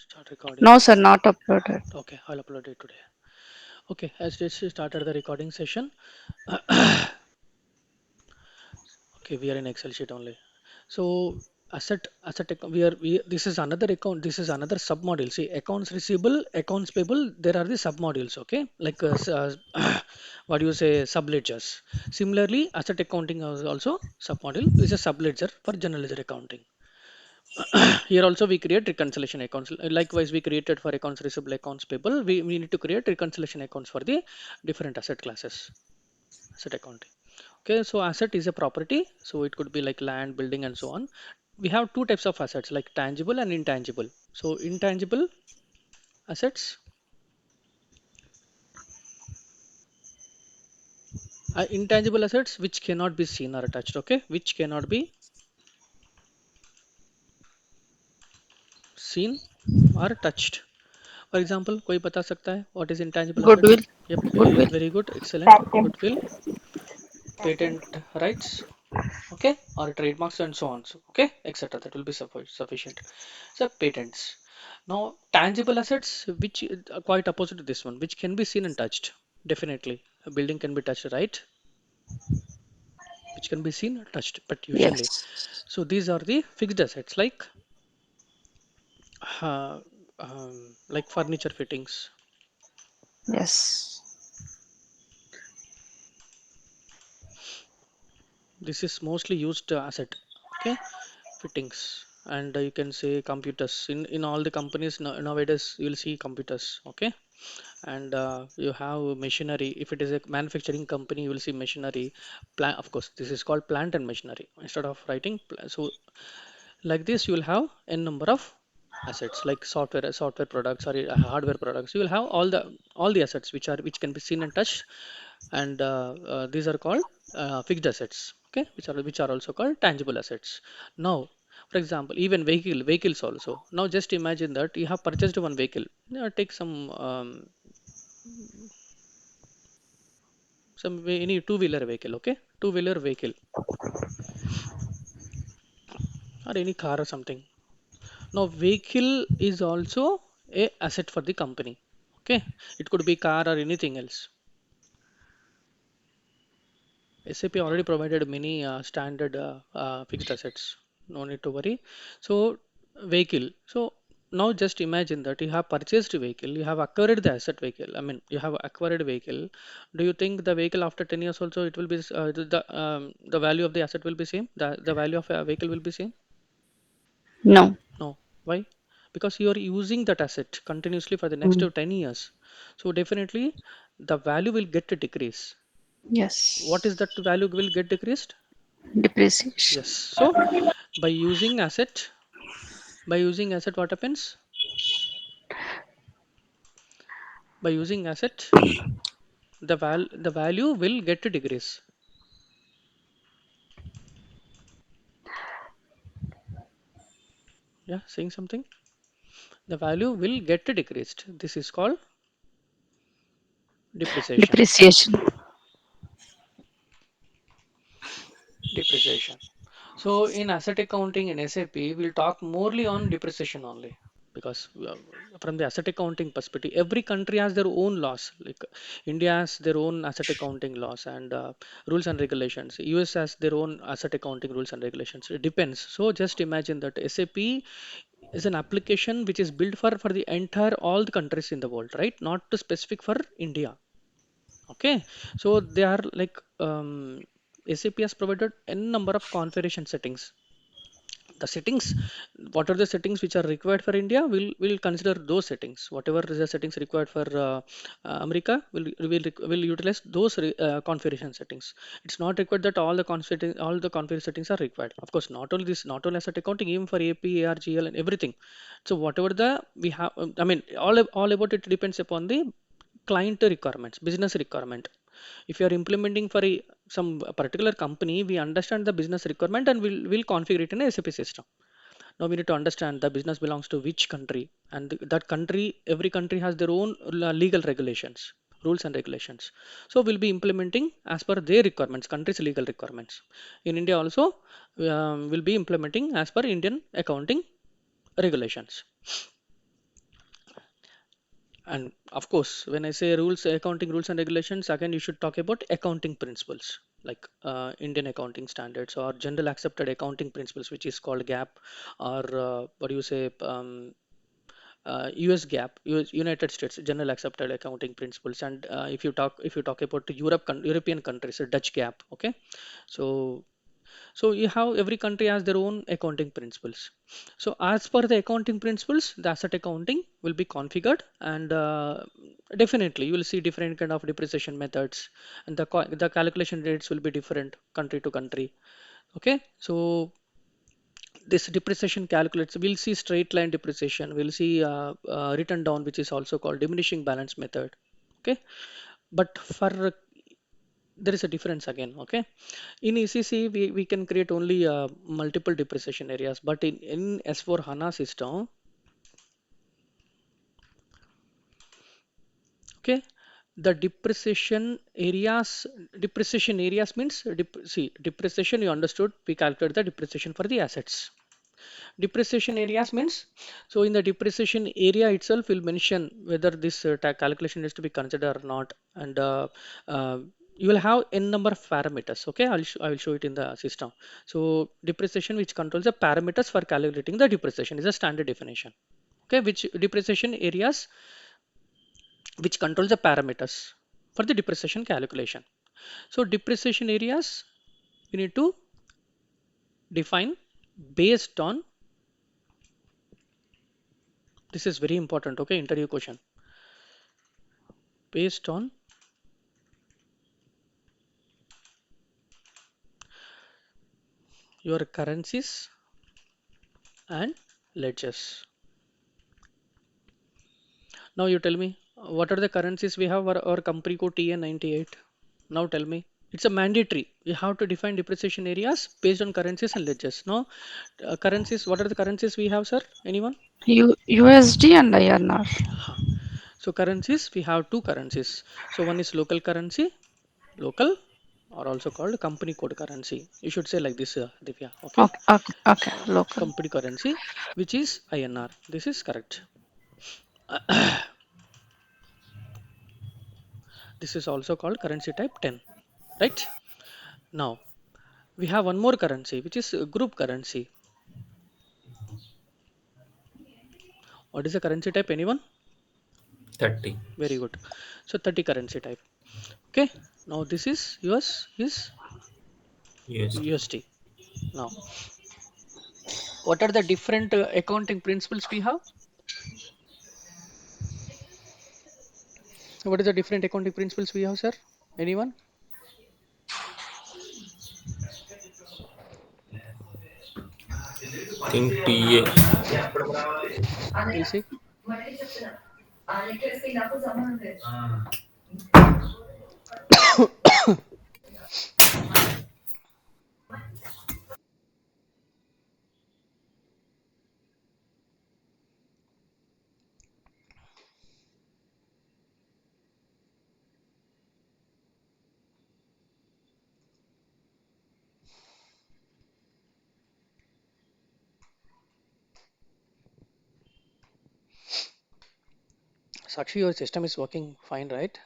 Start recording. No, sir, not uploaded. Okay, I'll upload it today. Okay, as this started the recording session. Okay, we are in Excel sheet only. So asset we this is another account. This is another sub module. See, accounts receivable, accounts payable. There are the sub modules. Okay, like what do you say, sub ledgers. Similarly, asset accounting is also sub module. Is a sub ledger for general ledger accounting. Here also we create reconciliation accounts. Likewise, we created for accounts receivable, accounts payable. We need to create reconciliation accounts for the different asset classes, asset accounting. Okay, so asset is a property, so it could be like land, building, and so on. We have two types of assets, like tangible and intangible. So intangible assets, intangible assets which cannot be seen or touched. Okay, which cannot be seen or touched. For example, कोई बता सकता है what is intangible assets? Goodwill. Yep, Goodwill. very good, excellent. Patent. Goodwill, patent rights, okay, or trademarks and so on, so okay, etc. That will be sufficient. So patents. Now tangible assets, which are quite opposite to this one, which can be seen and touched. Definitely a building can be touched, right? Which can be seen or touched, but usually, Yes. so these are the fixed assets, uh, like furniture fittings. Yes. This is mostly used asset, okay, fittings. And you can say computers in all the companies nowadays you will see computers, okay. And you have machinery. If it is a manufacturing company, you will see machinery. Plant, of course, this is called plant and machinery instead of writing. So like this, you will have n number of assets like software products or hardware products. You will have all the assets which can be seen and touched, and these are called fixed assets. Okay, which are also called tangible assets. Now, for example, even vehicles also. Now, just imagine that you have purchased one vehicle. Take any two-wheeler vehicle, okay, two-wheeler vehicle or any car or something. Now vehicle is also a asset for the company, okay. It could be car or anything else. SAP already provided many standard fixed assets, no need to worry. So vehicle, so now just imagine that you have purchased a vehicle, you have acquired the asset vehicle, I mean you have acquired a vehicle. Do you think the vehicle after 10 years also it will be the value of the asset will be same, the value of a vehicle will be same? No. No. Why? Because you are using that asset continuously for the next Mm. 10 years. So definitely the value will get a decrease. What is Yes. that value will get decreased? Depreciation. Yes. So by using asset, what happens? By using asset, the value will get a decrease. Yeah, saying something. The value will get decreased. This is called depreciation. Depreciation. Depreciation. So in asset accounting in SAP, we'll talk morely on depreciation only, because from the asset accounting perspective, every country has their own laws. Like India has their own asset accounting laws and rules and regulations. US has their own asset accounting rules and regulations. It depends. So just imagine that SAP is an application which is built for the entire all the countries in the world, right? Not to specific for India. Okay, so they are like SAP has provided n number of configuration settings. The settings, what are the settings which are required for India? We'll consider those settings. Whatever is the settings required for America, will utilize those configuration settings. It's not required that all the configuration settings are required. Of course, not only this, not only asset accounting, even for AP, ARGL, and everything. So whatever the we have, I mean, all about it depends upon the client requirements, business requirement. If you are implementing for some particular company, we understand the business requirement and we'll configure it in a SAP system. Now we need to understand the business belongs to which country, and that country, every country has their own legal regulations, rules and regulations. So we'll be implementing as per their requirements, country's legal requirements. In India also, we'll be implementing as per Indian accounting regulations. And of course, when I say rules, accounting rules and regulations, again, you should talk about accounting principles like Indian accounting standards or general accepted accounting principles, which is called GAAP, or what do you say, US GAAP, United States general accepted accounting principles. And if you talk about the European countries, Dutch GAAP. Okay, so you have every country has their own accounting principles. So as per the accounting principles, the asset accounting will be configured, and definitely you will see different kind of depreciation methods, and the calculation rates will be different country to country. Okay, so this depreciation calculates. We'll see straight line depreciation. We'll see written down, which is also called diminishing balance method. Okay, but for there is a difference again. Okay, in ECC, we can create only multiple depreciation areas, but in S4 HANA system, okay, the depreciation areas means, see, depreciation you understood, we calculate the depreciation for the assets. Depreciation areas means, so in the depreciation area itself, we'll mention whether this calculation is to be considered or not, and uh, you will have n number of parameters. Okay, I will show it in the system. So depreciation, which controls the parameters for calculating the depreciation, is a standard definition. Okay, which depreciation areas which controls the parameters for the depreciation calculation. So depreciation areas we need to define based on, this is very important. Okay, interview question, based on your currencies and ledgers. Now you tell me, what are the currencies we have? Our company code TN98. Now tell me, it's a mandatory. We have to define depreciation areas based on currencies and ledgers. Now, currencies. What are the currencies we have, sir? Anyone? USD and INR. Huh. So currencies, we have two currencies. So one is local currency, local, or also called company code currency. You should say like this, Divya. Okay. Okay, okay, okay. Local. Company currency, which is INR. This is correct. This is also called currency type 10, right? Now we have one more currency, which is group currency. What is the currency type? Anyone? 30 Very good. So 30 currency type. Okay. Now this is US is USD. USD. Now, what are the different accounting principles we have? What is the different accounting principles we have, sir? Anyone? Think TA. We'll see. Sakshi, your system is working fine, right?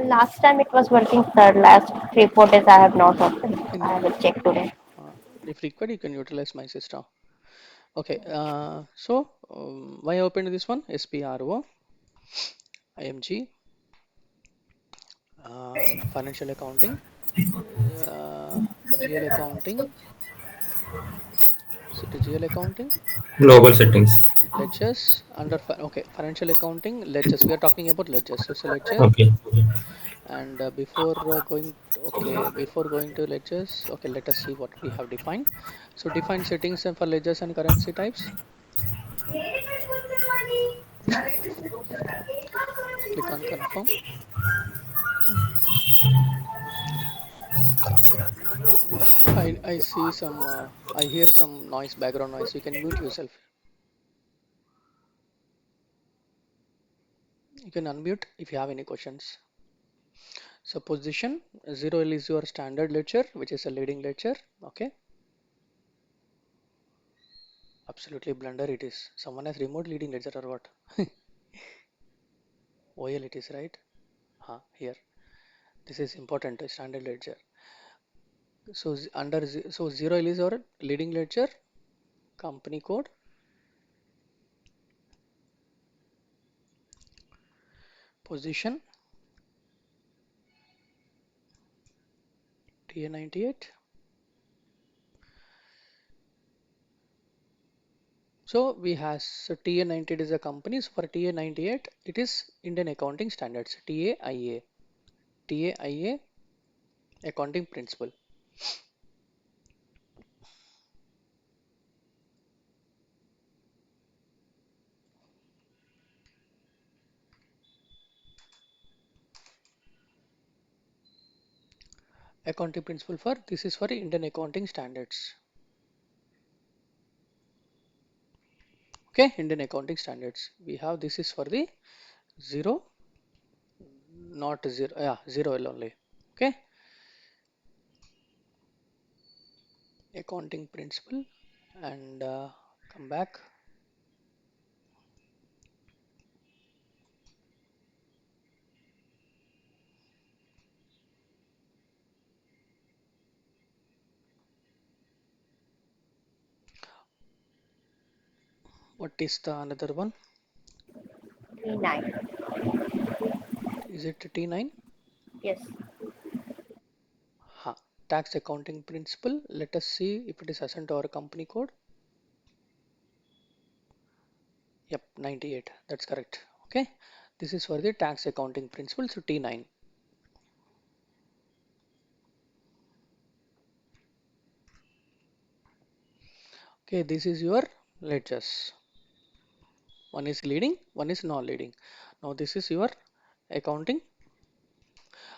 Last time it was working, sir. Last 3 4 days I have not opened. In I will check today. uh, if required, you can utilize my system. Okay. So why I opened this one? SPRO, IMG, financial accounting, uh, GL accounting, GL accounting, Global settings. ledgers under okay, financial accounting, ledgers. We are talking about ledgers. So it's a ledger. Okay. And before going to ledgers, okay, let us see what we have defined. So define settings and for ledgers and currency types. Click on confirm. I see some I hear some noise, background noise. You can mute yourself. You can unmute if you have any questions. So position 0L is your standard ledger, which is a leading ledger. Okay, absolutely blunder it is. Someone has removed leading ledger or what? OL it is, right? Here. This is important, standard ledger. So so 0L is our leading ledger, company code, position, TA98. So we has so TA98 is a company. So for TA98, it is Indian Accounting Standards, TAIA, TAIA accounting principle. Accounting principle for this is for Indian Accounting Standards. Okay, Indian Accounting Standards. We have this is for the zero, not zero, yeah, 0L only. Okay, accounting principle and come back. What is the another one? T9. Is it T9? Yes. Ha. Tax accounting principle. Let us see if it is assigned to our company code. Yep, 98. That's correct. Okay. This is for the tax accounting principle. So T9. Okay, this is your ledgers. One is leading, one is non-leading. Now this is your accounting.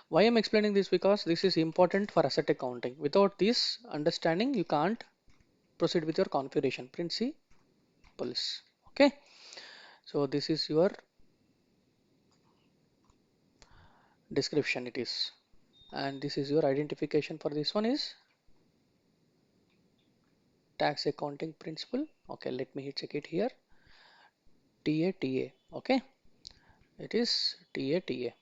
Why I'm explaining this? Because this is important for asset accounting. Without this understanding, you can't proceed with your configuration principles. Okay. So this is your description. It is, and this is your identification for this one is tax accounting principle. Okay, let me check it here. TATA. Okay, it is TATA.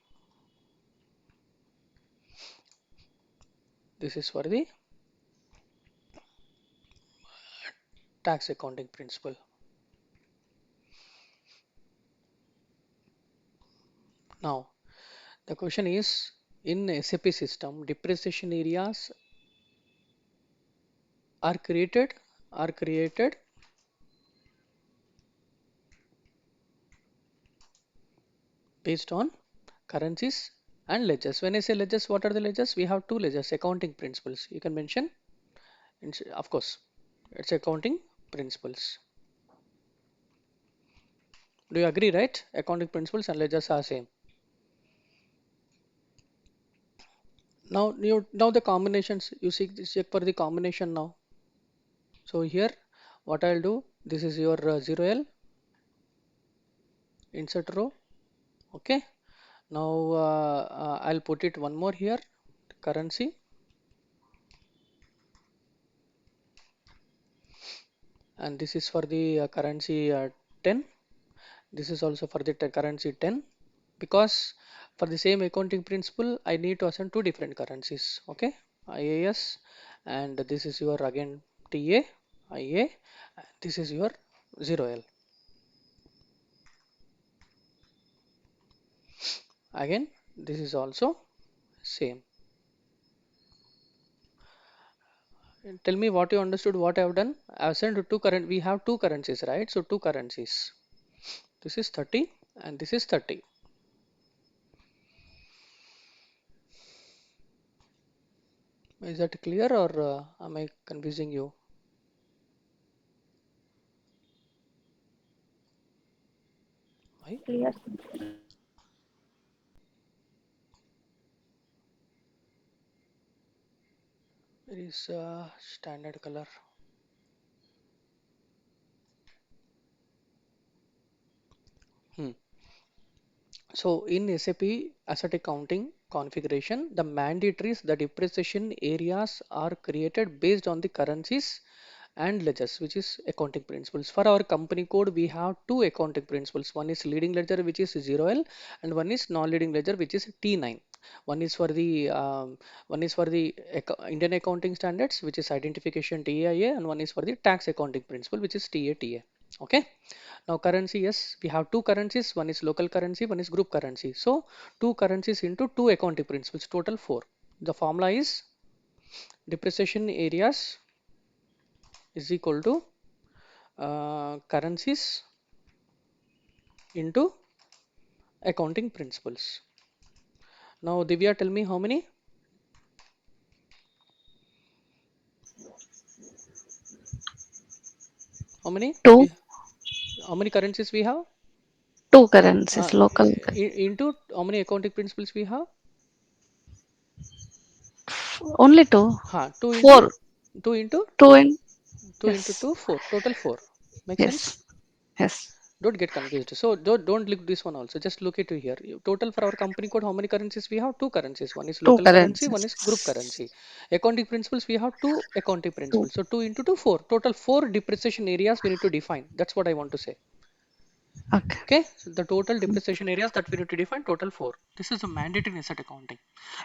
This is for the tax accounting principle. Now the question is, in SAP system, depreciation areas are created are created based on currencies and ledgers. When I say ledgers, what are the ledgers? We have two ledgers, accounting principles. You can mention, of course, it's accounting principles. Do you agree, right? Accounting principles and ledgers are same. Now the combinations, you see, check for the combination now. So here, what I'll do, this is your 0L insert row. Okay. Now I'll put it one more here, currency, and this is for the currency 10. This is also for the currency 10, because for the same accounting principle I need to assign two different currencies. Okay, IAS, and this is your again TA, IA, this is your 0L. Again, this is also same. And tell me what you understood, what I have done. I have sent two current, we have two currencies, right? So two currencies. This is 30 and this is 30. Is that clear, or am I confusing you? Why? Clear. There is standard color. Hmm. So in SAP asset accounting configuration, the mandatories, the depreciation areas are created based on the currencies and ledgers, which is accounting principles. For our company code, we have two accounting principles. One is leading ledger, which is 0L, and one is non-leading ledger, which is T9. One is for the Indian accounting standards, which is identification TAIA, and one is for the tax accounting principle, which is TATA. Okay. Now currency, yes, we have two currencies. One is local currency, one is group currency. So two currencies into two accounting principles, total four. The formula is depreciation areas is equal to currencies into accounting principles. Now Divya, tell me how many? How many? Two, How many currencies we have? two currencies, local. Into how many accounting principles we have? Only two. Two into Four. two into Two in. two into Yes. two, four. Total four. Make sense? Yes. Yes. Don't get confused. So don't look this one also. Just look it here. Total for our company code, how many currencies we have? Two currencies. One is Two local currency, one currencies. is group currency. Accounting principles, we have two accounting Two. principles. So two into two, four. Total four depreciation areas we need to define. That's what I want to say. Okay. Okay. So the total depreciation areas that we need to define, total four. This is a mandatory in asset accounting.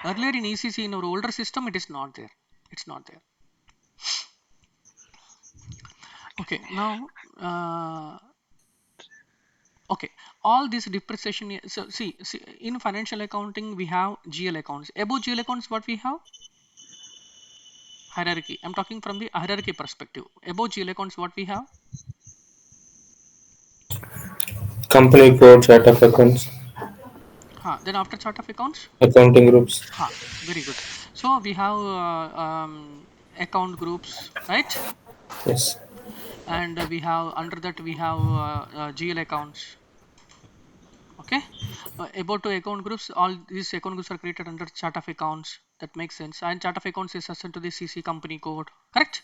Earlier in ECC in our older system, it is not there. It's not there. Okay. Now. Okay, all this depreciation. So see, in financial accounting we have GL accounts. Above GL accounts, what we have? Hierarchy. I'm talking from the hierarchy perspective. Above GL accounts, what we have? Company code, chart of accounts, Then after chart of accounts, accounting groups. very good. So we have account groups, right? Yes. And we have under that we have GL accounts. Okay, about to account groups, all these account groups are created under chart of accounts. That makes sense. And chart of accounts is assigned to the CC company code, correct?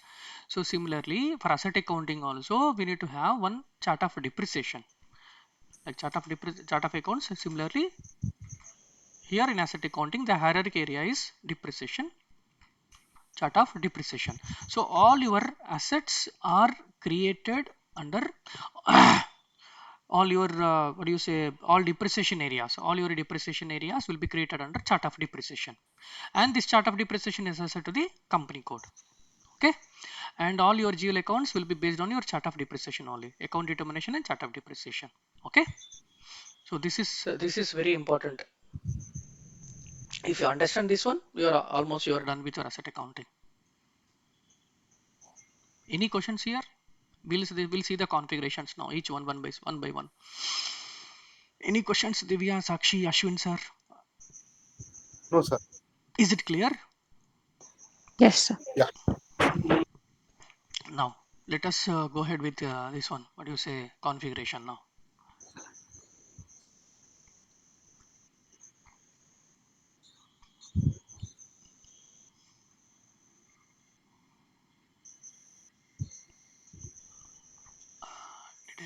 So similarly for asset accounting also we need to have one chart of depreciation, like chart of accounts. Similarly here in asset accounting the hierarchy area is depreciation, chart of depreciation. So all your assets are created under all your what do you say, all your depreciation areas will be created under chart of depreciation, and this chart of depreciation is associated to the company code. Okay, and all your GL accounts will be based on your chart of depreciation only, account determination and chart of depreciation. Okay, so this is very important. If you understand this one, you are done with your asset accounting. Any questions here? We'll see the configurations now, each one by one. Any questions, Divya, Sakshi, Ashwin sir? No, sir. Is it clear? Yes, sir. Yeah. Now let us go ahead with this one. What do you say? Configuration now.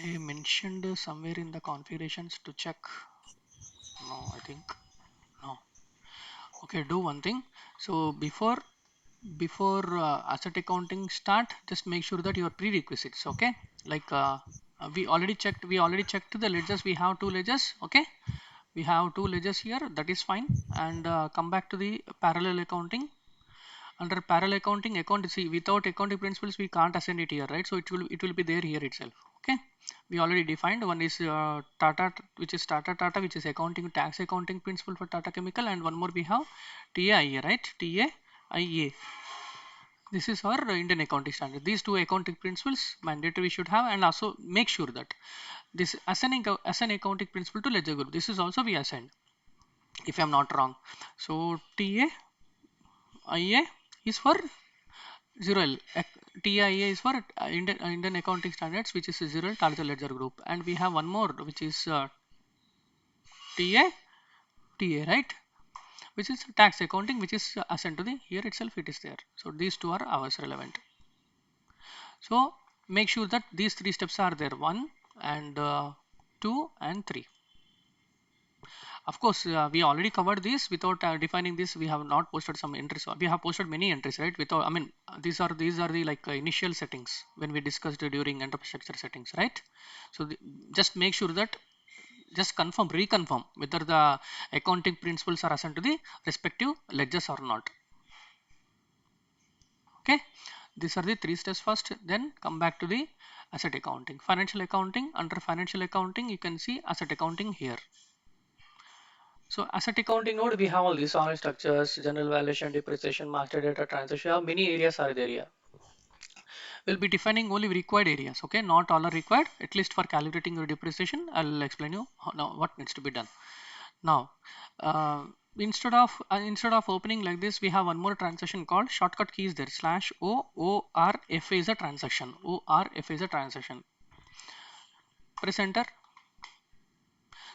Did I mentioned somewhere in the configurations to check? No, I think no. Okay, do one thing. So before asset accounting start, just make sure that your prerequisites. Okay, like we already checked the ledgers. We have two ledgers. Okay, we have two ledgers here. That is fine. And come back to the parallel accounting. Under parallel accounting, see, without accounting principles we can't assign it here, right? So it will be there here itself. Okay, we already defined one is Tata, which is Tata, which is accounting tax accounting principle for Tata Chemical, and one more we have TAIA, right? TAIA. This is our Indian accounting standard. These two accounting principles mandatory we should have, and also make sure that this assign accounting principle to ledger group. This is also we assigned, if I'm not wrong. So TAIA is for 0L. TIA is for Indian accounting standards, which is 0L Tata ledger group, and we have one more which is TA, right? Which is tax accounting, which is assigned to the here itself. It is there. So these two are ours relevant. So make sure that these three steps are there: one and two and three. Of course, we already covered this. Without defining this, we have not posted some entries. We have posted many entries, right? Without, I mean, these are the like initial settings when we discussed during enterprise structure settings, right? So just make sure that just reconfirm whether the accounting principles are assigned to the respective ledgers or not. Okay, these are the three steps first. Then come back to the asset accounting, financial accounting. Under financial accounting, you can see asset accounting here. So asset accounting node, we have all these all structures, general valuation, depreciation, master data, transaction. Have many areas are there here. We'll be defining only required areas. Okay, not all are required. At least for calculating your depreciation, I'll explain you now what needs to be done. Now, uh, instead of opening like this, we have one more transaction called shortcut key is there slash OORF is a transaction. ORF is a transaction. Press enter.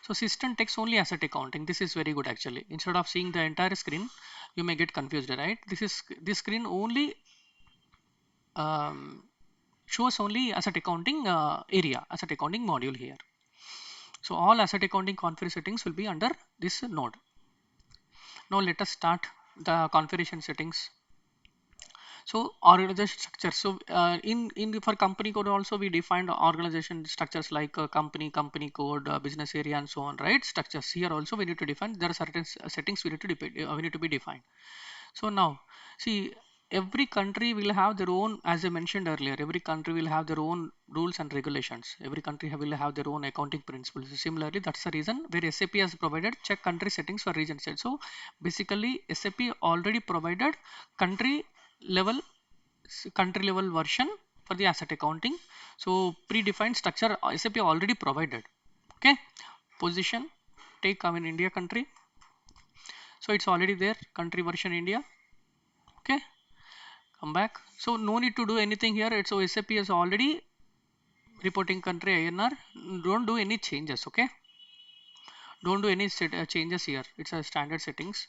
So system takes only asset accounting. This is very good actually. Instead of seeing the entire screen, you may get confused, right? This screen only um, shows only asset accounting area, asset accounting module here. So all asset accounting config settings will be under this node. Now let us start the configuration settings. So organization structure. So in for company code also we defined organization structures like company code, business area, and so on, right? Structures here also we need to define. There are certain settings we need to be defined. So now see, every country will have their own, as I mentioned earlier, every country will have their own rules and regulations. Every country will have their own accounting principles. Similarly, that's the reason where SAP has provided check country settings for region set. So basically SAP already provided country level version for the asset accounting. So predefined structure SAP already provided. Okay, position, take in India country. So it's already there, country version India. Okay, come back. So no need to do anything here. It's so SAP is already reporting country INR. Don't do any changes. Okay, don't do any changes here. It's a standard settings.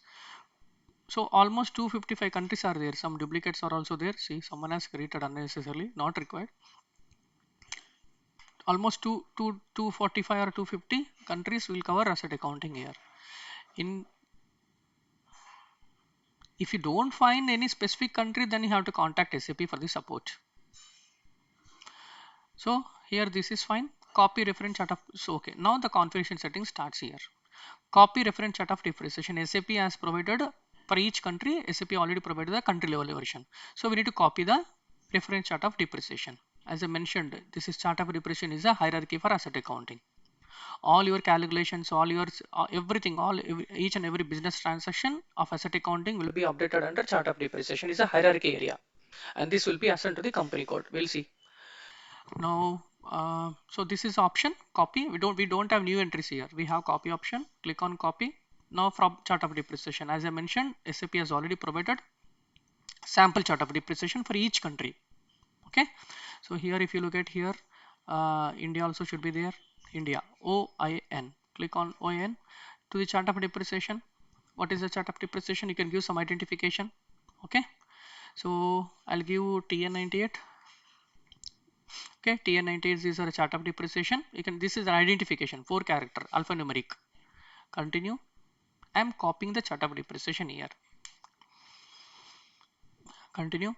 So almost 255 countries are there. Some duplicates are also there. See, someone has created unnecessarily, not required. Almost 245 or 250 countries will cover asset accounting here. In if you don't find any specific country, then you have to contact SAP for the support. So here this is fine. Copy reference chart of, so okay, now the configuration setting starts here. Copy reference chart of depreciation. SAP has provided for each country. SAP already provided the country level version. So we need to copy the reference chart of depreciation. As I mentioned, this is chart of depreciation is a hierarchy for asset accounting. All your calculations, all your everything, each and every business transaction of asset accounting will be updated under chart of depreciation is a hierarchy area, and this will be assigned to the company code. We'll see now. So this is option copy. We don't have new entries here. We have copy option. Click on copy. Now from chart of depreciation, as I mentioned, SAP has already provided sample chart of depreciation for each country. Okay, so here if you look at here, India also should be there. India, OIN. Click on OIN to the chart of depreciation. What is the chart of depreciation? You can give some identification. Okay, so I'll give TN98. Okay, TN98 is a chart of depreciation. You can, this is an identification, 4 character alphanumeric. Continue. I'm copying the chart of depreciation here. Continue.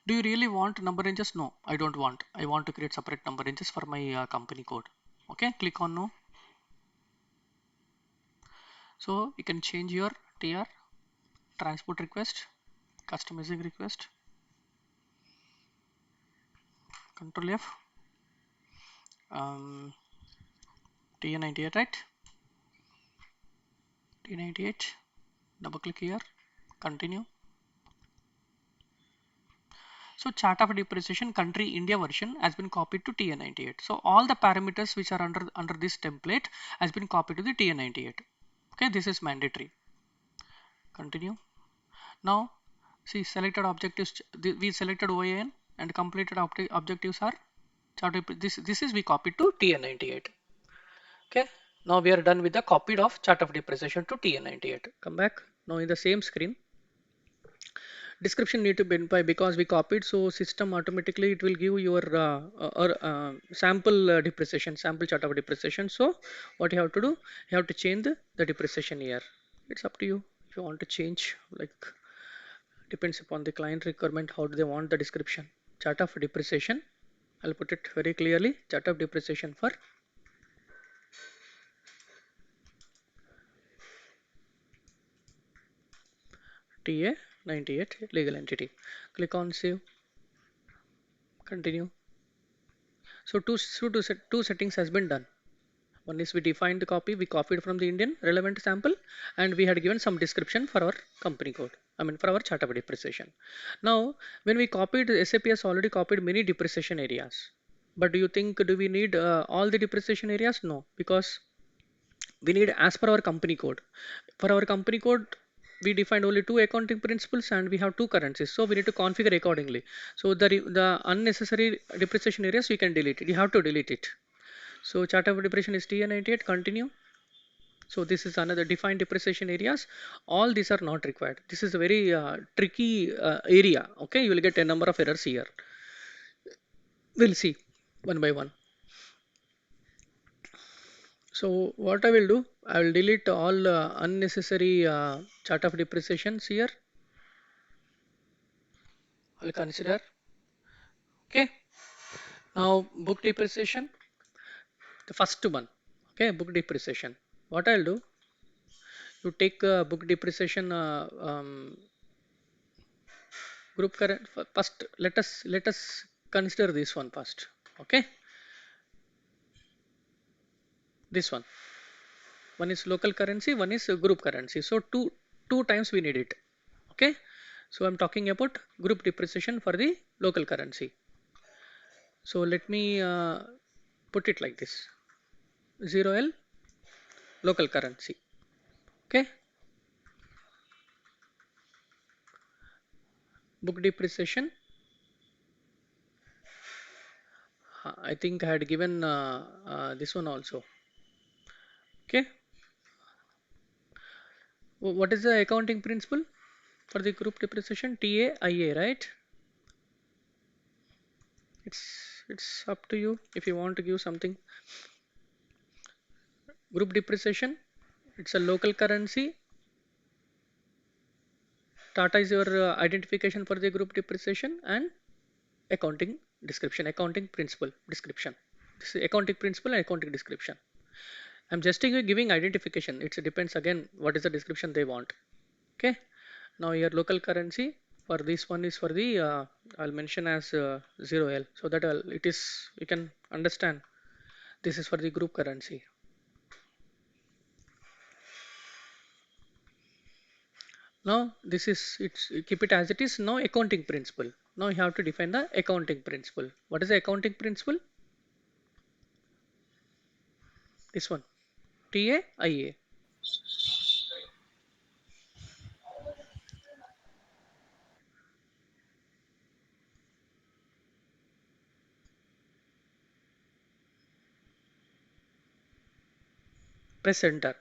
Do you really want number ranges? No, I don't want. I want to create separate number ranges for my company code. Okay, click on no. So you can change your TR, transport request, customizing request, Control F, T98, right? T98, double click here, continue. So chart of depreciation country India version has been copied to TN98. So all the parameters which are under this template has been copied to the TN98. Okay, this is mandatory. Continue. Now see, selected objectives, we selected OAN and completed objectives are chart. This is we copied to TN98. Okay, now we are done with the copied of chart of depreciation to TN98. Come back now in the same screen. description need to be by because we copied, so system automatically it will give your sample depreciation, sample chart of depreciation. So what you have to do, you have to change the depreciation here. It's up to you if you want to change, like depends upon the client requirement how do they want the description. Chart of depreciation, I'll put it very clearly, chart of depreciation for TA 98 legal entity. Click on save, continue. So two settings has been done. One is we defined the copy, we copied from the Indian relevant sample, and we had given some description for our company code. I mean, for our chart of depreciation. Now, when we copied, SAP has already copied many depreciation areas. But do you think, do we need all the depreciation areas? No, because we need as per our company code. For our company code, we defined only two accounting principles and we have two currencies. So we need to configure accordingly. So the unnecessary depreciation areas we can delete it. You have to delete it. So chart of depreciation is TA98, continue. So this is another defined depreciation areas. All these are not required. This is a very tricky area. Okay, you will get a number of errors here. We'll see one by one. So what I will do, I will delete all unnecessary chart of depreciations here. I'll consider. Okay. Now book depreciation, the first one. Okay, book depreciation. What I'll do, you take book depreciation group current first. Let us consider this one first. Okay, this one is local currency, one is group currency. So two times we need it. Okay, so I'm talking about group depreciation for the local currency. So let me put it like this: 0L local currency. Okay, book depreciation. I think I had given this one also. Okay, what is the accounting principle for the group depreciation? TAIA, right? It's up to you if you want to give something. Group depreciation, it's a local currency. Tata is your identification for the group depreciation, and accounting description, accounting principle description. This is accounting principle and accounting description. I'm just giving identification. It depends again what is the description they want. Okay. Now your local currency for this one is for the I'll mention as 0L, so that it is, you can understand this is for the group currency. Now this is, it's keep it as it is. Now accounting principle. Now you have to define the accounting principle. What is the accounting principle? This one, TAIA. Press enter.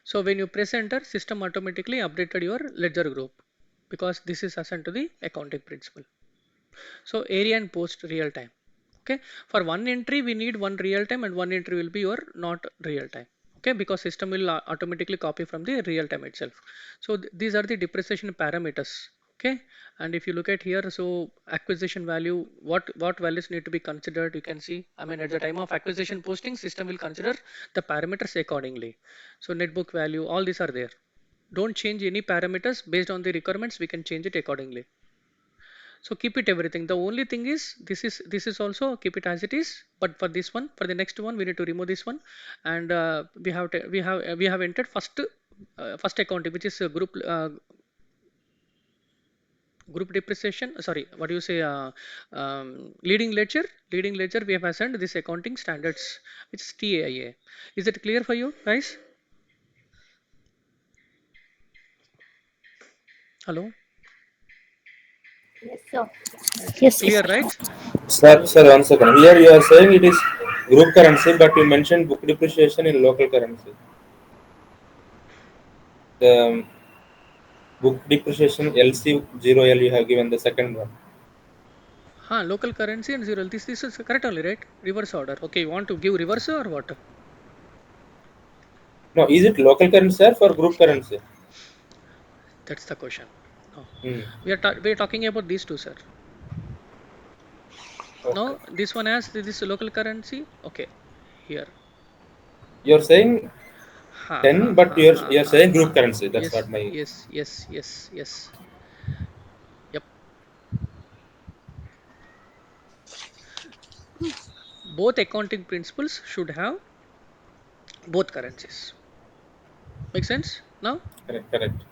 So when you press enter, system automatically updated your ledger group because this is assigned to the accounting principle. So area and post real time. Okay, for one entry we need one real time and one entry will be your not real time. Okay, because system will automatically copy from the real time itself. So these are the depreciation parameters. Okay, and if you look at here, so acquisition value, what values need to be considered, you can see. I mean, at the time of acquisition posting, system will consider the parameters accordingly. So net book value, all these are there. Don't change any parameters based on the requirements. We can change it accordingly. So keep it everything. The only thing is this is also keep it as it is, but for this one, for the next one, we need to remove this one, and we have entered first accounting, which is group depreciation. Sorry, what do you say? Leading ledger. We have assigned this accounting standards, which is TAIA. Is it clear for you guys? Hello. Yes, sir. Yes, Clear, sir. right? Sir, 1 second. Here you are saying it is group currency, but you mentioned book depreciation in local currency. Um, book depreciation LC 0L you have given the second one. Local currency and 0. This is correct only, right? Reverse order. Okay, you want to give reverse or what? No, is it local currency sir for group currency? That's the question. No, Hmm. we are talking about these two, sir. Okay. No, this one has this local currency. Okay, here. You're saying Ha 10, ha but ha ha you're ha saying ha. group currency. That's Yes, what my yes, yes, yes, yes. Yep. Both accounting principles should have both currencies. Make sense now? correct, correct.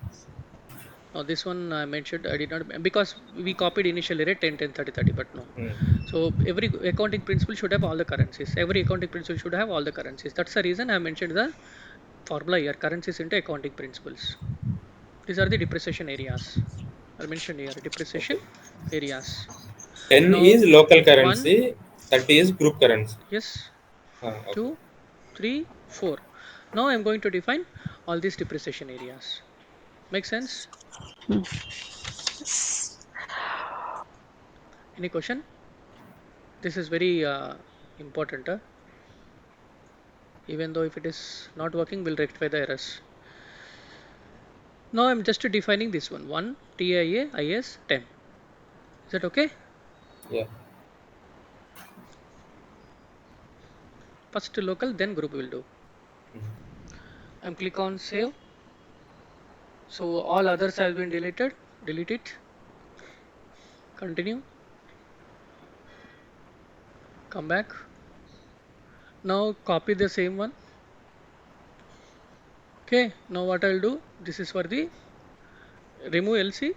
Now this one I mentioned I did not because we copied initially, right? 10 10 30 30, but no. Hmm. So every accounting principle should have all the currencies. Every accounting principle should have all the currencies. That's the reason I mentioned the formula here, currencies into accounting principles. These are the depreciation areas. I mentioned here depreciation Okay. areas. 10 Now is local one, currency, 30 is group currency. yes, Okay. two, three, four. Now I'm going to define all these depreciation areas. Make sense? Any question? This is very important. Even though if it is not working, we'll rectify the errors. Now I'm just defining this one. 1 TIA IS 10. Is that okay? Yeah. First local, then group will do. I'm click on save. So all others have been deleted. Delete it. Continue. Come back. Now copy the same one. Okay. Now what I'll do? This is for the remove LC.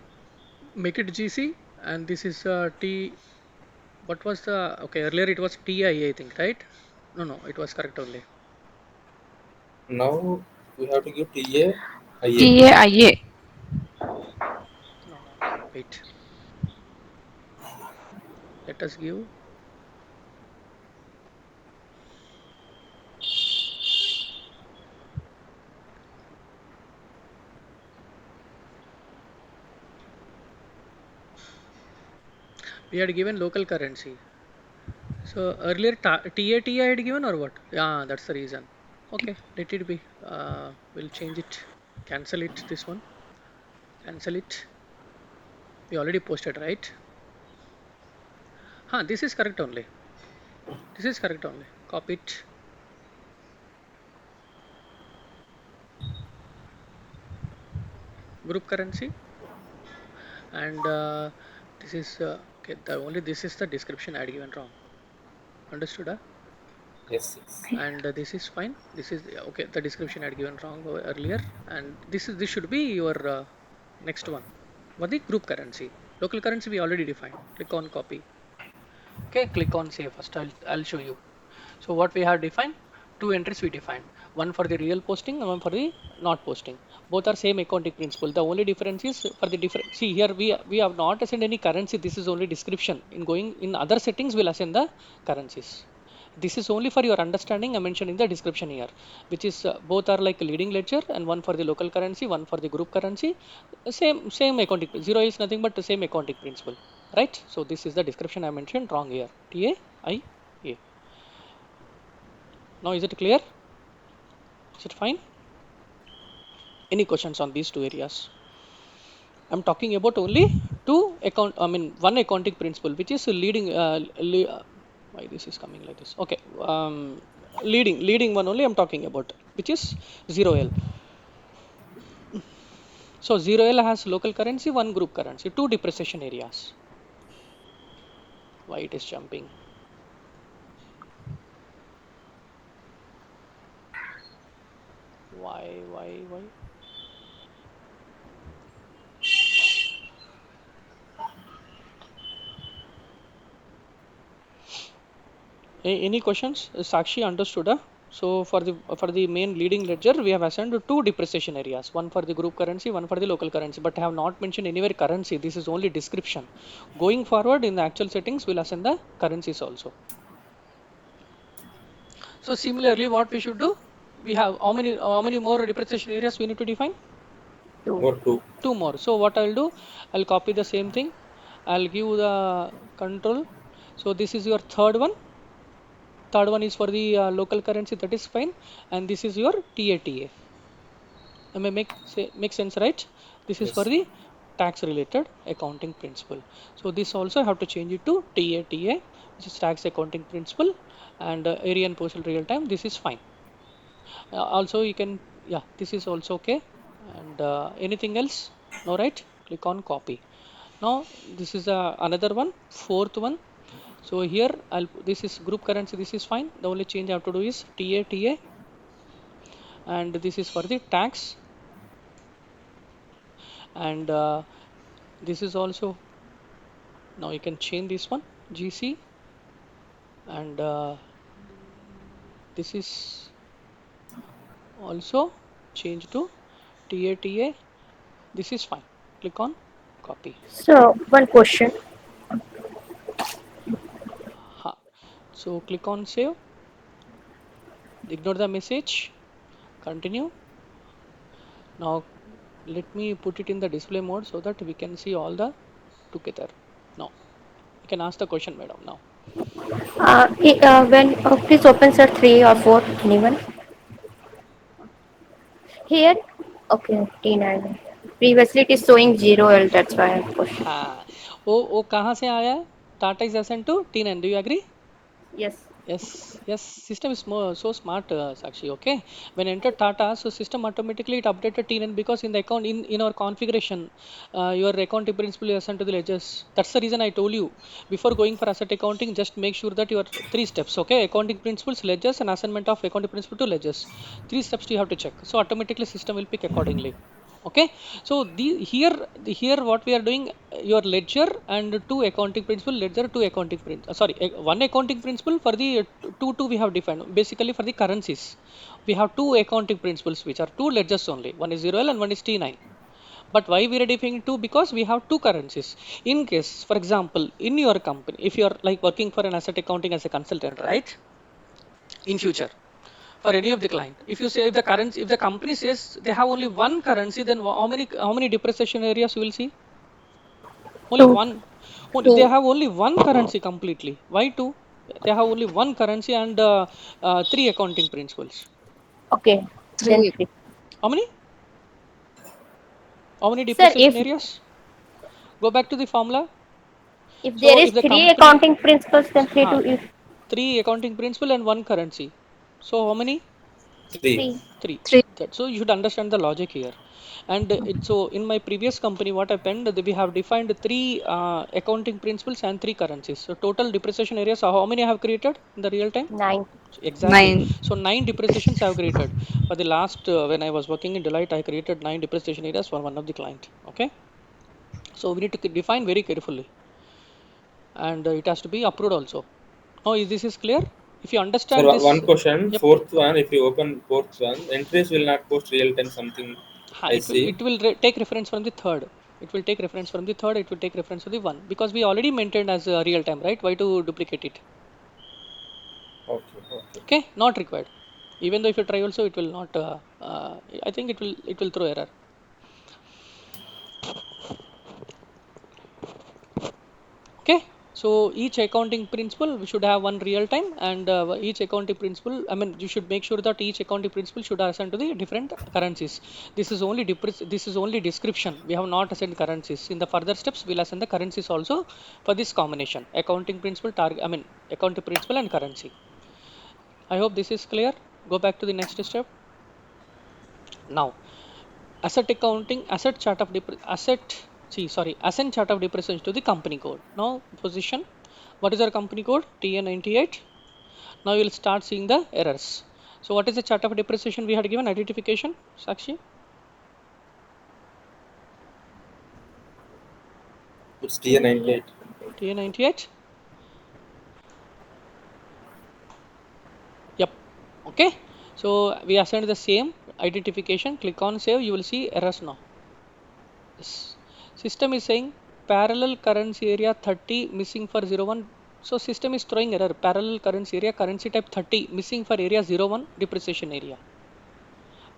Make it GC. And this is T. What was the okay? Earlier it was TIA, I think, right? No, no, it was correct only. Now we have to give TA, IA. TAIA. No, no. Wait. Let us give. We had given local currency. So earlier TAT I had given or what? Yeah, that's the reason. Okay, let it be. We'll change it. Cancel it. This one. Cancel it. We already posted, right? This is correct only. This is correct only. Copy it. Group currency. And this is okay. The only this is the description I had given wrong. Understood? Yes, yes. And this is fine. This is okay. The description I had given wrong earlier. And this should be your next one. What the group currency? Local currency we already defined. Click on copy. Okay, click on save first. I'll show you. So what we have defined, two entries we defined, one for the real posting and one for the not posting. Both are same accounting principle. The only difference is for the different. See here we have not assigned any currency. This is only description. In going in other settings, we'll assign the currencies. This is only for your understanding. I mentioned in the description here, which is both are like leading ledger and one for the local currency, one for the group currency. Same accounting. Zero is nothing but the same accounting principle, right? So this is the description I mentioned wrong here. TAIA. Now is it clear? Is it fine? Any questions on these two areas? I'm talking about only one accounting principle, which is leading. Why this is coming like this? Okay, leading one only I'm talking about, which is 0L. So 0L has local currency, one group currency, two depreciation areas. Why it is jumping? Why? Any questions? Sakshi understood? So for the main leading ledger, we have assigned two depreciation areas, one for the group currency, one for the local currency, but I have not mentioned anywhere currency. This is only description. Going forward in the actual settings, we'll assign the currencies also. So similarly, what we should do? We have how many more depreciation areas we need to define? Two. Or two. Two more. So what I'll do, I'll copy the same thing. I'll give the control. So this is your third one. Third one is for the local currency, that is fine. And this is your TATA. I may make sense, right? This is for Yes. the tax related accounting principle. So this also have to change it to TATA, which is tax accounting principle, and area and postal real time. This is fine. Also, you can, yeah, this is also okay. And anything else? No, right? Click on copy. Now this is another one, fourth one. So here this is group currency. This is fine. The only change I have to do is TATA, and this is for the tax, and this is also, now you can change this one GC, and this is also change to TATA. This is fine. Click on copy. So one question. Ha. So click on save. Ignore the message. Continue. Now let me put it in the display mode so that we can see all the together. Now you can ask the question, madam. Now When please open sir 3 or 4. Anyone here? Okay, T9. Previously it is showing 0L. That's why I question. हाँ वो कहाँ से आया है? Tata is assigned to T9. Do you agree? Yes. Yes, system is more so smart, Sakshi. Okay, when enter Tata, so system automatically it updated TN because in the account in our configuration, your accounting principal is assigned to the ledgers. That's the reason I told you before going for asset accounting, just make sure that your three steps. Okay, accounting principles, ledgers, and assignment of accounting principle to ledgers. Three steps you have to check. So automatically system will pick accordingly. Okay, so here what we are doing, your ledger and two accounting principle, ledger two accounting principle, sorry, one accounting principle for the two we have defined basically for the currencies. We have two accounting principles which are two ledgers only, one is 0L and one is T9. But why we are defining two? Because we have two currencies. In case, for example, in your company, if you are like working for an asset accounting as a consultant, right, in future for any of the client, if you say, if the currency, if the company says they have only one currency, then how many depreciation areas you will see? Only Two. one. Only they Two. have only one currency completely. Why two? They have only one currency and three accounting principles. Okay. Then Three. 3. How many? How many Sir, depreciation areas? Go back to the formula. if there So is if the three company, accounting principles, then 3 huh, to if three accounting principle and one currency. So how many? Three. 3. Three. Three. That, so you should understand the logic here. And it, so in my previous company, what happened, we have defined three accounting principles and three currencies. So total depreciation areas, how many I have created in the real time? 9. So exactly. Nine. So nine depreciations I have created. For the last, when I was working in Deloitte, I created nine depreciation areas for one of the client. Okay. So we need to define very carefully, and it has to be approved also. Now, is this is clear? If you Sir, understand one this, question. yep. Fourth one, if you open fourth one, entries will not post real time something I It will see. take reference from the third. It will take reference from the third. It will take reference from the one because we already maintained as real time, right? Why to duplicate it? Okay, okay. Okay, not required. Even though if you try also, it will not. I think it will throw error. Okay, so each accounting principle we should have one real time, and each accounting principle, I mean, you should make sure that each accounting principle should assign to the different currencies. This is only description. We have not assigned currencies. In the further steps we'll assign the currencies also for this combination accounting principle target, I mean, accounting principle and currency. I hope this is clear. Go back to the next step. Now asset accounting, asset chart of asset, see, sorry, ascent chart of depreciation to the company code. Now position, what is our company code? TA98. Now you'll start seeing the errors. So what is the chart of depreciation we had given? Identification, Sakshi? It's TA98. TA98. Yep. Okay, so we assigned the same identification. Click on save. You will see errors now. Yes. System is saying parallel currency area 30 missing for 01. So system is throwing error. Parallel currency area, currency type 30 missing for area 01 depreciation area.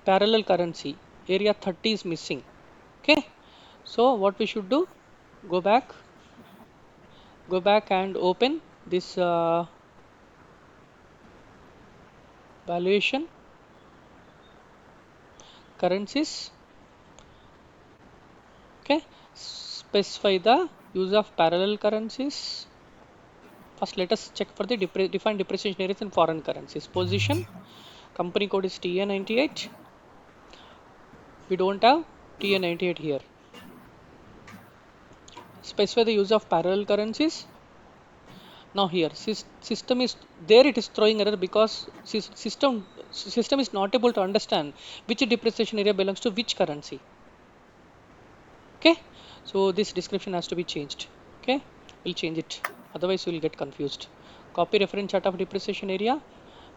Parallel currency area 30 is missing. Okay, so what we should do, go back and open this valuation currencies. Okay, specify the use of parallel currencies. First, let us check for the defined depreciation areas in foreign currencies. Position, company code is TA98. We don't have TA98 here. Specify the use of parallel currencies. Now here, system is there. It is throwing error because system is not able to understand which depreciation area belongs to which currency. Okay, so this description has to be changed. Okay, we'll change it. Otherwise, we'll get confused. Copy reference chart of depreciation area,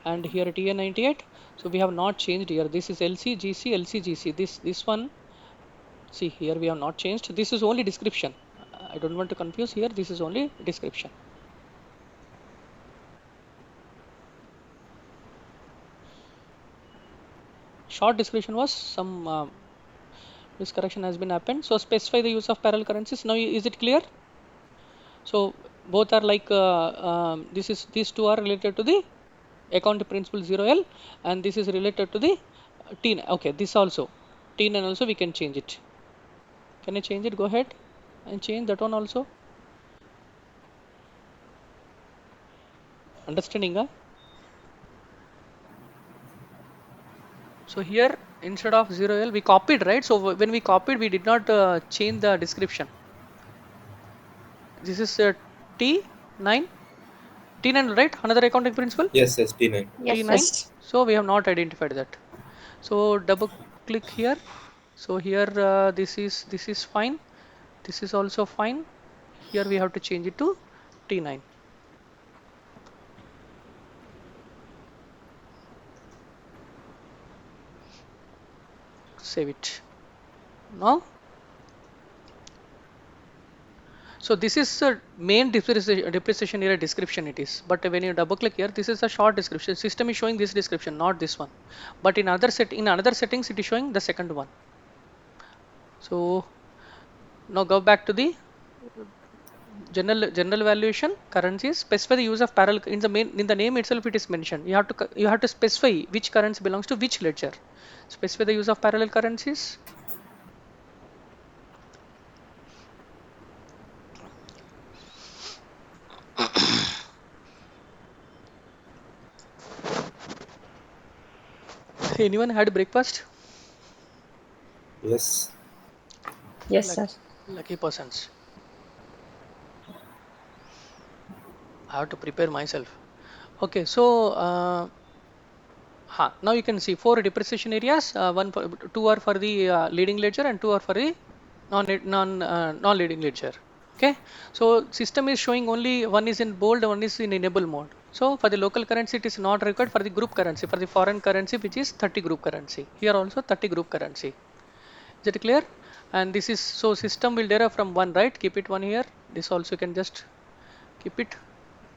and here TA98. So we have not changed here. This is LCGC, LCGC. This one. See here we have not changed. This is only description. I don't want to confuse here. This is only description. Short description was some this correction has been happened. So specify the use of parallel currencies. Now is it clear? So both are like these two are related to the account principle 0L, and this is related to the T9. Okay, this also T9 also we can change it. Can I change it? Go ahead and change that one also. Understanding? Huh? So here instead of 0L we copied, right? So when we copied, we did not change the description. This is T9, T9, right? Another accounting principle. Yes, yes, T9. Yes, sir. T9. Yes. So we have not identified that. So double click here. So here this is fine. This is also fine. Here we have to change it to T9. Save it. Now, so this is a main depreciation area description it is. But when you double click here, this is a short description. System is showing this description, not this one. But in another settings, it is showing the second one. So now go back to the general valuation currencies. Specify the use of parallel in the name itself. It is mentioned. You have to specify which currency belongs to which ledger. Specify the use of parallel currencies. Anyone had breakfast? Yes. Yes, Like sir. lucky persons. I have to prepare myself. Okay, so now you can see four depreciation areas. Two are for the leading ledger and two are for the non leading ledger. Okay, so system is showing only one is in bold, one is in enable mode. So for the local currency, it is not required. For the group currency, for the foreign currency, which is 30 group currency. Here also 30 group currency. Is it clear? And this is so system will derive from one, right? Keep it one here. This also can just keep it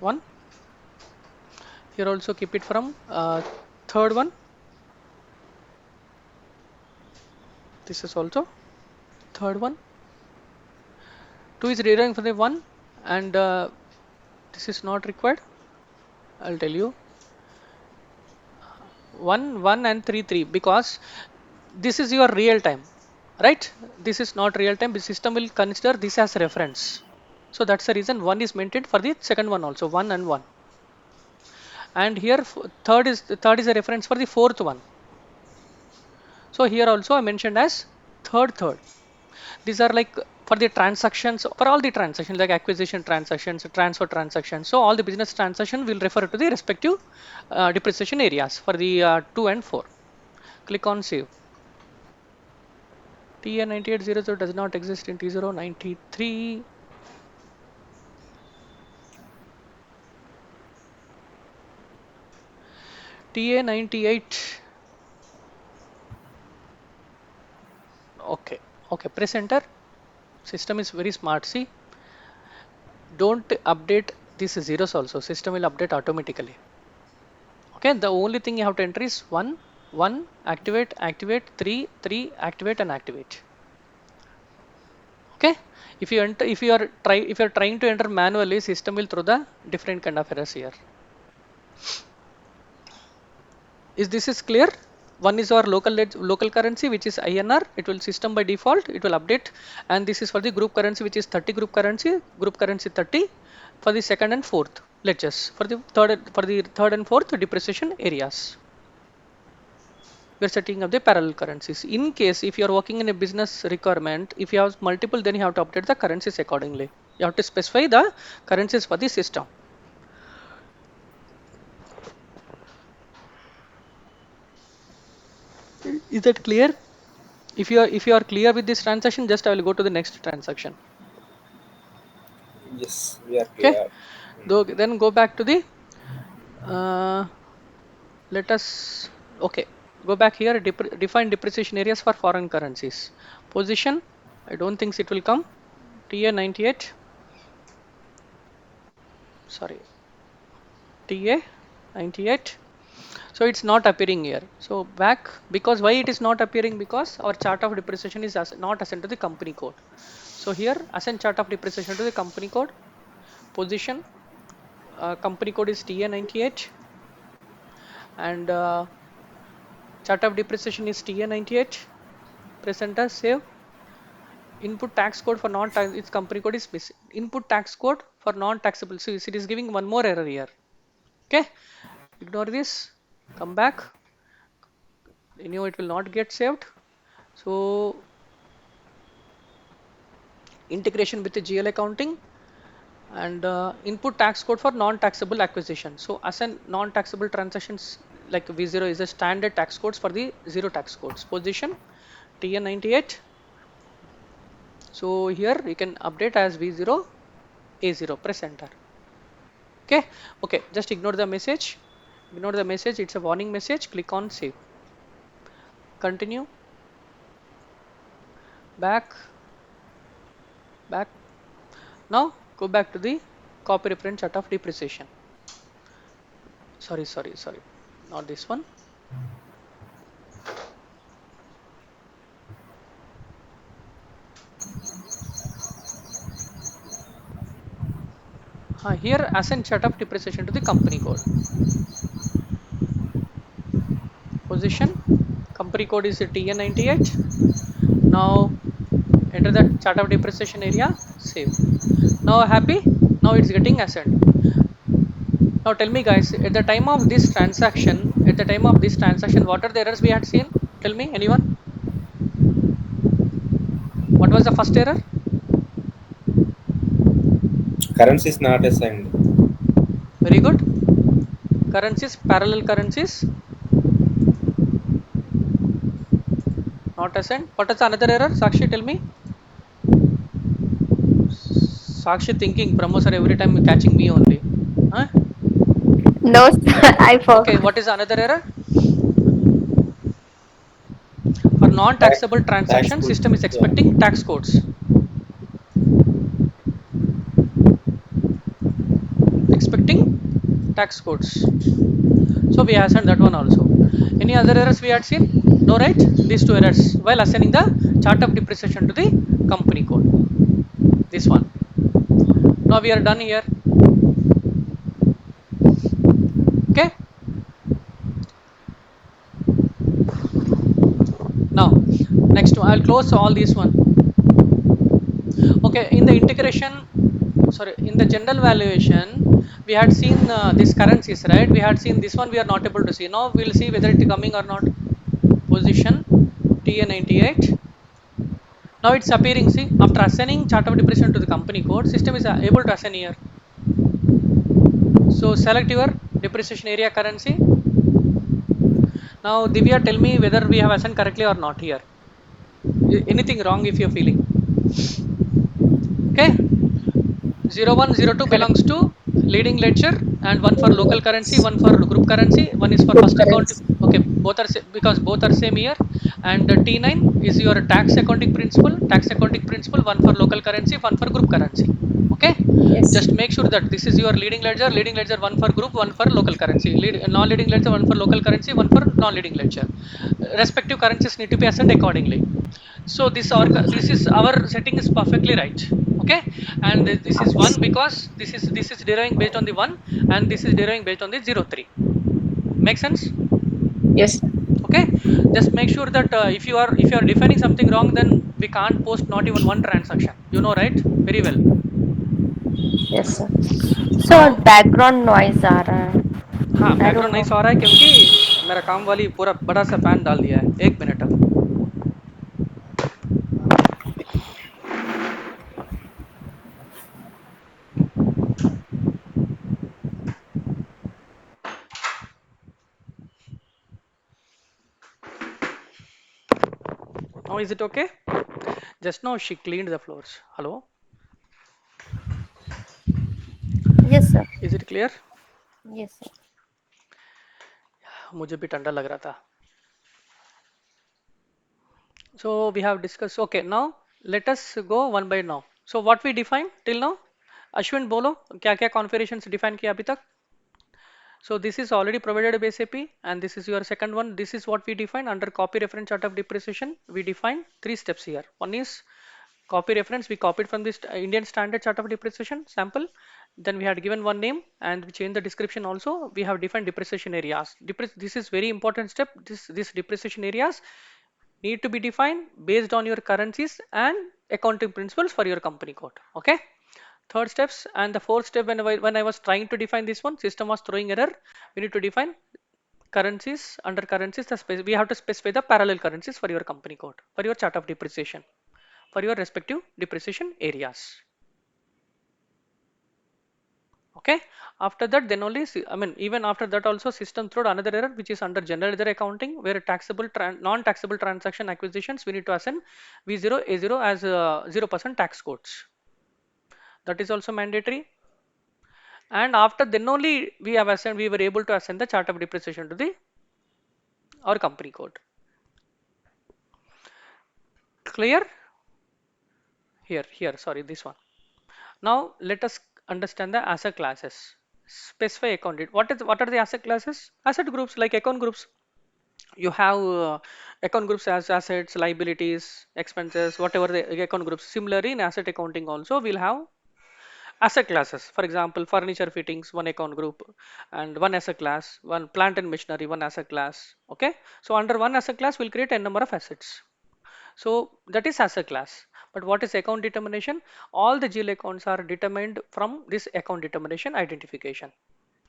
one. Here also keep it from third one. This is also third one. 2 is deriving from the 1, and this is not required. I'll tell you 1 1 and 3 3 because this is your real time, right? This is not real time. The system will consider this as reference. So that's the reason 1 is maintained for the second one also, 1 and 1. And here third is a reference for the fourth one. So here also I mentioned as third. These are like for the transactions, for all the transactions like acquisition transactions, transfer transactions. So all the business transactions will refer to the respective depreciation areas for the 2 and 4. Click on save. TA9800 does not exist in T093. TA98. Okay, press enter. System is very smart. See, don't update these zeros also. System will update automatically. Okay, the only thing you have to enter is 1 1 activate 3 3 activate and activate. Okay, if you enter, if you are trying to enter manually, system will throw the different kind of errors here. This is clear? One is our local currency, which is INR. It will system by default, it will update, and this is for the group currency, which is 30 group currency 30 for the second and fourth ledgers. For the third and fourth depreciation areas, we are setting up the parallel currencies. In case if you are working in a business requirement, if you have multiple, then you have to update the currencies accordingly. You have to specify the currencies for the system. Is that clear? If you are clear with this transaction, just I will go to the next transaction. Yes, we are Okay, clear. then go back to the uh, let us, okay, go back here, define depreciation areas for foreign currencies. Position, I don't think it will come. TA 98, sorry, TA 98. So it's not appearing here. So back, because why it is not appearing? Because our chart of depreciation is not assigned to the company code. So here assign chart of depreciation to the company code. Position, company code is TA 98, and chart of depreciation is TA 98. Press enter, save. Input tax code for non-tax, its company code is missing. Input tax code for non-taxable. So it is giving one more error here. Okay, ignore this. Come back. You know it will not get saved. So integration with the GL accounting and input tax code for non-taxable acquisition. So as a non-taxable transactions like V0 is a standard tax codes for the zero tax codes. Position TN98. So here you can update as V0 A0. Press enter. Okay, okay, just ignore the message. Ignore the message. It's a warning message. Click on save. Continue. Back. Back. Now go back to the copy reference chart of depreciation. Sorry, not this one. Here assign chart of depreciation to the company code. Position, company code is TN98. Now enter the chart of depreciation area, save. Now happy? Now it's getting assigned. Now tell me guys, at the time of this transaction, what are the errors we had seen? Tell me, anyone? What was the first error? Currency is not assigned. Very good. Currencies, parallel currencies, not assigned. What is another error? Sakshi, tell me. Sakshi thinking, Brahmo sir every time catching me only. Huh? No, sir, I Okay, forgot. what is another error? For Tax, non-taxable tax transaction, code. system is Yeah. expecting tax codes. Expecting tax codes. So we assigned that one also. Any other errors we had seen? No, right? These two errors while assigning the chart of depreciation to the company code. This one. Now we are done here. Okay. Now next one, I'll close all these one. Okay, in the integration, sorry, in the general valuation, we had seen these currencies, right? We had seen this one, we are not able to see. Now we'll see whether it is coming or not. Position TA98. Now it's appearing. See, after assigning chart of depreciation to the company code, system is able to assign here. So select your depreciation area currency. Now Divya, tell me whether we have assigned correctly or not here. Anything wrong if you're feeling. Okay. 0102 Correct. belongs to leading ledger and one for local currency, one for group currency, one is for first account. Okay, both are because both are same here. And T9 is your tax accounting principle. Tax accounting principle, one for local currency, one for group currency. Okay, Yes. just make sure that this is your leading ledger one for group, one for local currency, non-leading ledger one for local currency, one for non-leading ledger. Respective currencies need to be assigned accordingly. So this is our setting is perfectly right. Okay, and this is one because this is deriving based on the one, and this is deriving based on the 03. Make sense? Yes, sir. Okay, just make sure that if you are defining something wrong, then we can't post not even one transaction, you know, right? Very well. Yes, sir. So Now background noise आ रहा है. हाँ, I don't background know. नहीं सो रहा है क्योंकि मेरा काम वाली पूरा बड़ा सा फैन डाल दिया है। एक मिनट अब। Now is it okay? Just now she cleaned the floors. Hello, Yes, sir. is it clear? Yes, sir. मुझे भी ठंडा लग रहा था। So we have discussed. Okay, now let us go one by now. So what we define till now? Ashwin बोलो क्या क्या configurations define किया अभी तक? So this is already provided by SAP, and this is your second one. This is what we define under copy reference chart of depreciation. We define three steps here. One is copy reference. We copied from this Indian standard chart of depreciation sample. Then we had given one name and we changed the description also. We have defined depreciation areas. This is very important step. This depreciation areas need to be defined based on your currencies and accounting principles for your company code. Okay. Third steps and the fourth step, when I was trying to define this one, system was throwing error. We need to define currencies. Under currencies, we have to specify the parallel currencies for your company code, for your chart of depreciation, for your respective depreciation areas. Okay, after that then only I mean even after that also system threw another error which is under general ledger accounting, where taxable non-taxable transaction acquisitions we need to assign V0 A0 as 0% tax codes. That is also mandatory. And after then only we were able to assign the chart of depreciation to the our company code. Clear? Here, sorry, this one. Now let us understand the asset classes. Specify account. What are the asset classes? Asset groups like account groups. You have account groups as assets, liabilities, expenses, whatever the account groups. Similarly, in asset accounting also we'll have asset classes. For example, furniture fittings, one account group, and one asset class, one plant and machinery, one asset class. Okay. So under one asset class, we'll create a number of assets. So that is asset class. But what is account determination? All the GL accounts are determined from this account determination identification.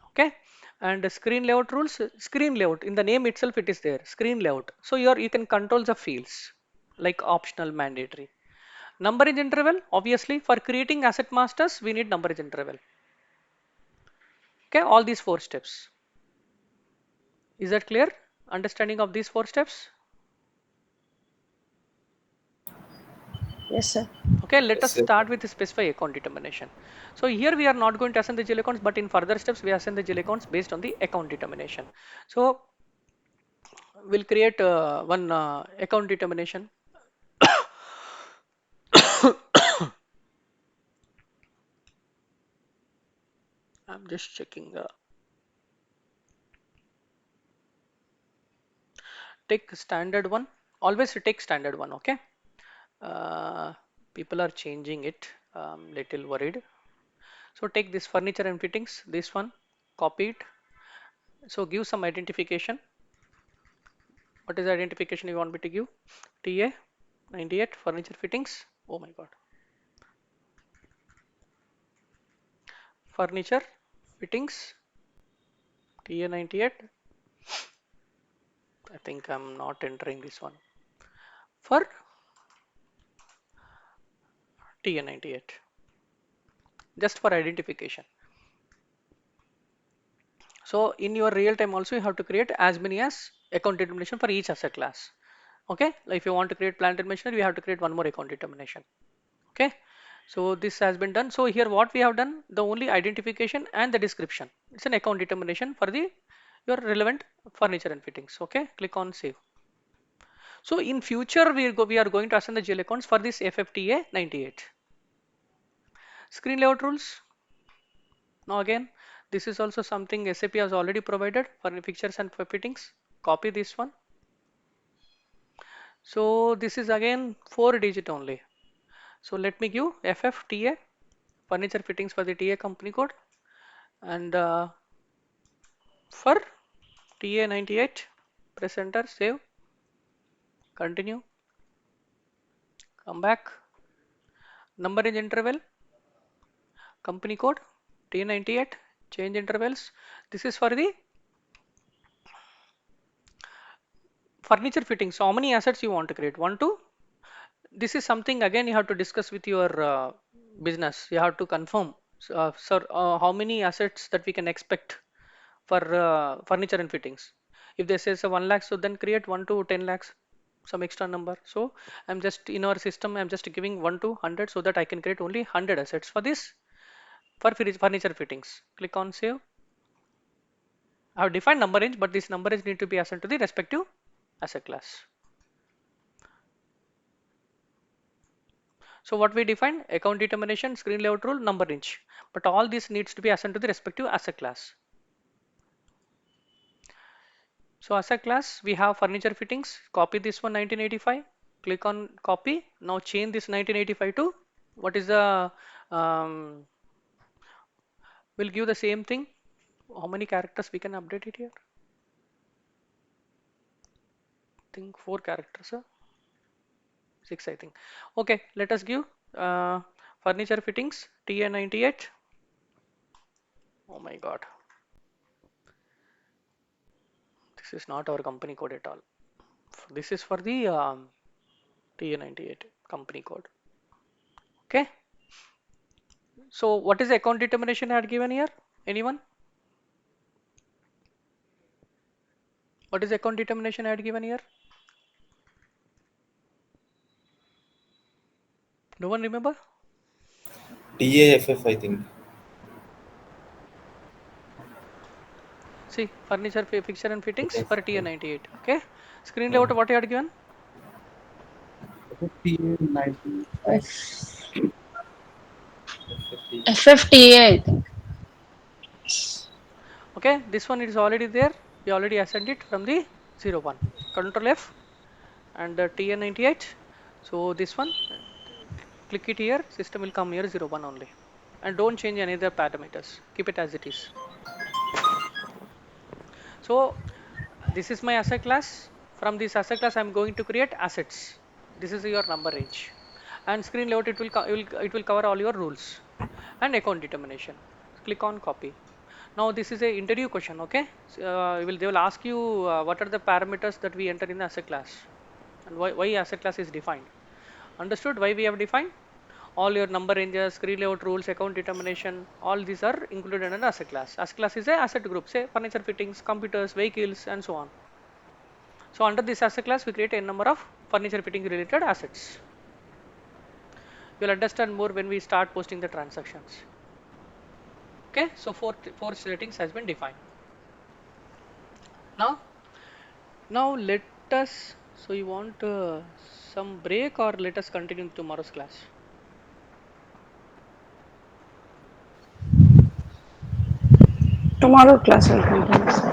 Okay. And the screen layout rules, screen layout in the name itself it is there, screen layout. So you can control the fields like optional, mandatory. Numberage interval, obviously for creating asset masters we need numberage interval. Okay, all these four steps. Is that clear? Understanding of these four steps? Yes, sir. Okay, let us Yes, yes. start with the specify account determination. So here we are not going to assign the GL accounts, but in further steps we assign the GL accounts based on the account determination. So we'll create one account determination. I'm just checking. Take standard one. Always take standard one. Okay. Uh, People are changing it. Little worried. So take this furniture and fittings. This one. Copy it. So give some identification. What is the identification you want me to give? TA 98 furniture fittings. Oh my god. Furniture fittings TA 98. I think I'm not entering this one. For TA 98. Just for identification. So in your real time also you have to create as many as account determination for each asset class. Okay. Like if you want to create plant and machinery, you have to create one more account determination. Okay. So this has been done. So here what we have done, the only identification and the description. It's an account determination for the your relevant furniture and fittings. Okay. Click on save. So in future we are going to assign the GL accounts for this FFTA 98. Screen layout rules. Now again, this is also something SAP has already provided for the fixtures and for fittings. Copy this one. So this is again 4-digit only. So let me give FFTA furniture fittings for the TA company code, and for TA 98 press enter, save, continue, come back, number range interval, company code TA 98, change intervals. This is for the furniture fittings. So how many assets you want to create? 1, 2. This is something again you have to discuss with your business. You have to confirm, sir, how many assets that we can expect for furniture and fittings. If they say so 1 lakh, so then create 1 to 10 lakhs, some extra number. So I'm just in our system, I'm just giving 1 to 100 so that I can create only 100 assets for this for furniture fittings. Click on save. I have defined number range, but this number range need to be assigned to the respective asset class. So what we defined, account determination, screen layout rule, number range, but all this needs to be assigned to the respective asset class. So asset class, we have furniture fittings, copy this one 1985, click on copy. Now change this 1985 to what is the, we'll give the same thing. How many characters we can update it here? I think 4 characters, 6 I think. Okay, let us give furniture fittings TA98. Oh my God, this is not our company code at all. This is for the TA98 company code. Okay. So what is the account determination I had given here? Anyone? What is the account determination I had given here? No one remember? TAFF, I think. See, furniture, fixture and fittings Yes. for TA98. Okay. Screen layout what I had given? 5090. FFTA, I think. Okay. This one is already there. We already assigned it from the 01. Control F and TA98. So this one, click it here. System will come here 01 only. And don't change any other parameters. Keep it as it is. So this is my asset class. From this asset class, I'm going to create assets. This is your number range. And screen layout, it will cover all your rules and account determination. Click on copy. Now this is a interview question. Okay, so, they will ask you what are the parameters that we enter in the asset class and why asset class is defined. Understood why we have defined? All your number ranges, screen layout rules, account determination, all these are included in an asset class. Asset class is a asset group, say furniture fittings, computers, vehicles, and so on. So under this asset class, we create a number of furniture fitting related assets. You'll understand more when we start posting the transactions. Okay, so four settings has been defined. Now let us. So you want some break or let us continue tomorrow's class? Tomorrow class will continue, sir.